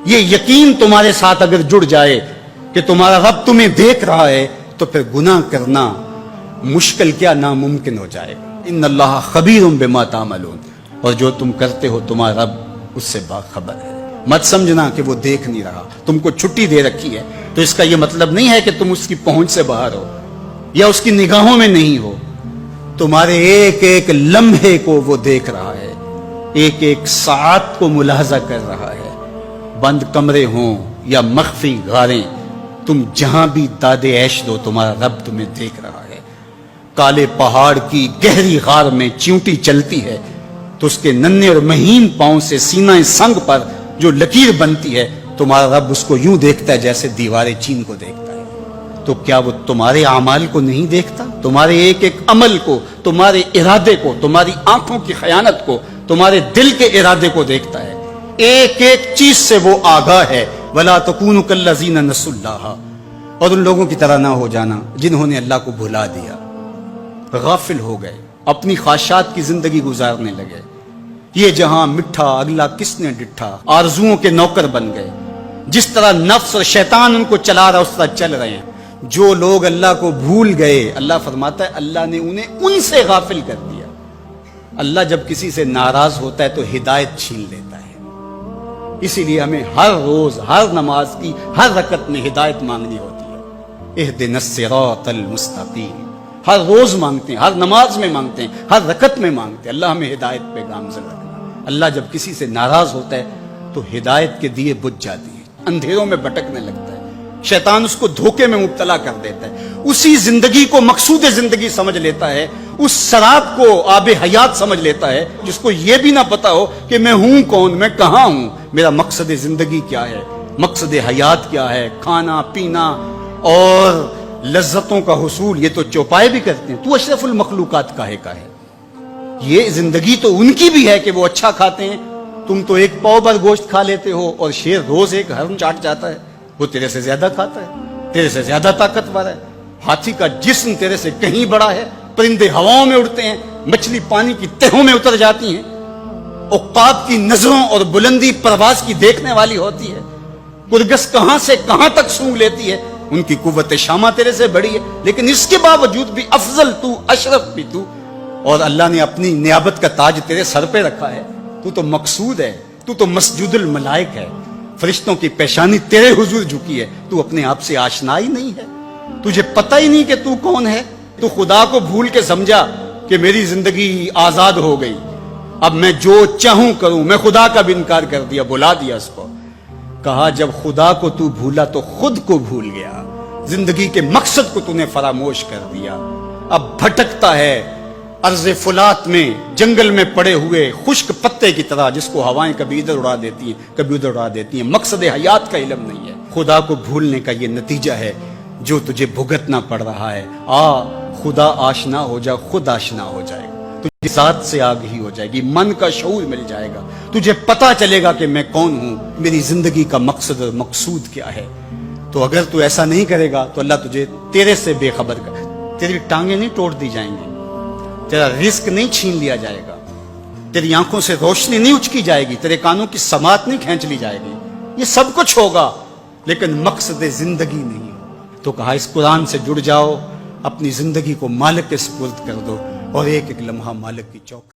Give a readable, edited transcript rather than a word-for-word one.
یہ یقین تمہارے ساتھ اگر جڑ جائے کہ تمہارا رب تمہیں دیکھ رہا ہے تو پھر گناہ کرنا مشکل کیا ناممکن ہو جائے گا۔ ان اللہ خبیر بما تعملون، اور جو تم کرتے ہو تمہارا رب اس سے باخبر ہے۔ مت سمجھنا کہ وہ دیکھ نہیں رہا، تم کو چھٹی دے رکھی ہے تو اس کا یہ مطلب نہیں ہے کہ تم اس کی پہنچ سے باہر ہو یا اس کی نگاہوں میں نہیں ہو۔ تمہارے ایک ایک لمحے کو وہ دیکھ رہا ہے، ایک ایک ساعت کو ملاحظہ کر رہا ہے۔ بند کمرے ہوں یا مخفی غاریں، تم جہاں بھی داد عیش دو تمہارا رب تمہیں دیکھ رہا ہے۔ کالے پہاڑ کی گہری غار میں چیونٹی چلتی ہے تو اس کے ننھے اور مہین پاؤں سے سینہ سنگ پر جو لکیر بنتی ہے تمہارا رب اس کو یوں دیکھتا ہے جیسے دیوار چین کو دیکھتا ہے۔ تو کیا وہ تمہارے اعمال کو نہیں دیکھتا؟ تمہارے ایک ایک عمل کو، تمہارے ارادے کو، تمہاری آنکھوں کی خیانت کو، تمہارے دل کے ارادے کو دیکھتا ہے۔ ایک ایک چیز سے وہ آگاہ ہے۔ وَلَا تَكُونُوا كَالَّذِينَ نَسُوا اللَّهَ، اور ان لوگوں کی طرح نہ ہو جانا جنہوں نے اللہ کو بھلا دیا، غافل ہو گئے، اپنی خواہشات کی زندگی گزارنے لگے۔ یہ جہاں مٹھا اگلا کس نے ڈٹھا، آرزوؤں کے نوکر بن گئے۔ جس طرح نفس اور شیطان ان کو چلا رہا اس طرح چل رہے ہیں۔ جو لوگ اللہ کو بھول گئے، اللہ فرماتا ہے اللہ نے انہیں ان سے غافل کر دیا۔ اللہ جب کسی سے ناراض ہوتا ہے تو ہدایت چھین لیتا ہے۔ اسی لیے ہمیں ہر روز ہر نماز کی ہر رکعت میں ہدایت مانگنی ہوتی ہے۔ اہدنا الصراط المستقیم، ہر روز مانگتے ہیں، ہر نماز میں مانگتے ہیں، ہر رکعت میں مانگتے ہیں، اللہ ہمیں ہدایت پہ گامزن رکھنا۔ اللہ جب کسی سے ناراض ہوتا ہے تو ہدایت کے دیے بجھ جاتی ہیں، اندھیروں میں بھٹکنے لگتا ہے، شیطان اس کو دھوکے میں مبتلا کر دیتا ہے، اسی زندگی کو مقصود زندگی سمجھ لیتا ہے، اس سراب کو آب حیات سمجھ لیتا ہے جس کو یہ بھی نہ پتا ہو کہ میں ہوں کون، میں کہاں ہوں، میرا مقصد زندگی کیا ہے، مقصد حیات کیا ہے۔ کھانا پینا اور لذتوں کا حصول یہ تو چوپائے بھی کرتے ہیں، تو اشرف المخلوقات کاہے کا ہے۔ یہ زندگی تو ان کی بھی ہے کہ وہ اچھا کھاتے ہیں، تم تو ایک پاؤ بھر گوشت کھا لیتے ہو اور شیر روز ایک ہرن چاٹ جاتا ہے، وہ تیرے سے زیادہ کھاتا ہے، تیرے سے زیادہ طاقتور ہے۔ ہاتھی کا جسم تیرے سے کہیں بڑا ہے، پرندے ہواؤں میں اڑتے ہیں، مچھلی پانی کی تہوں میں اتر جاتی ہیں، عقاب کی نظروں اور بلندی پرواز کی دیکھنے والی ہوتی ہے، کرگس کہاں سے کہاں تک سونگھ لیتی ہے، ان کی قوت شامہ تیرے سے بڑی ہے، لیکن اس کے باوجود بھی افضل تو، اشرف بھی تو، اور اللہ نے اپنی نیابت کا تاج تیرے سر پہ رکھا ہے۔ تو تو مقصود ہے، تو تو مسجود الملائک ہے، فرشتوں کی پیشانی تیرے حضور جھکی ہے، تو اپنے آپ سے آشنا ہی نہیں ہے، تجھے پتہ ہی نہیں کہ تو کون ہے۔ تو خدا کو بھول کے سمجھا کہ میری زندگی آزاد ہو گئی، اب میں جو چاہوں کروں، میں خدا کا بھی انکار کر دیا، بلا دیا اس کو۔ کہا جب خدا کو تو بھولا تو خود کو بھول گیا، زندگی کے مقصد کو تو نے فراموش کر دیا، اب بھٹکتا ہے ارض فلات میں، جنگل میں پڑے ہوئے خشک پتے کی طرح جس کو ہوائیں کبھی ادھر اڑا دیتی ہیں کبھی ادھر اڑا دیتی ہیں۔ مقصد حیات کا علم نہیں ہے، خدا کو بھولنے کا یہ نتیجہ ہے جو تجھے بھگتنا پڑ رہا ہے۔ خدا آشنا ہو جا، خود آشنا ہو جائے گا، تجھے ذات سے آگہی ہو جائے گی، من کا شعور مل جائے گا، تجھے پتا چلے گا کہ میں کون ہوں، میری زندگی کا مقصد اور مقصود کیا ہے۔ تو اگر تو ایسا نہیں کرے گا تو اللہ تجھے تیرے سے بے خبر کر، تیری ٹانگیں نہیں توڑ دی جائیں گی، تیرا رزق نہیں چھین لیا جائے گا، تیری آنکھوں سے روشنی نہیں اچکی جائے گی، تیرے کانوں کی سماعت نہیں کھینچ لی جائے گی، یہ سب کچھ ہوگا لیکن مقصد زندگی نہیں۔ تو کہا اس قرآن سے جڑ جاؤ، اپنی زندگی کو مالک کے سپرد کر دو اور ایک ایک لمحہ مالک کی چوک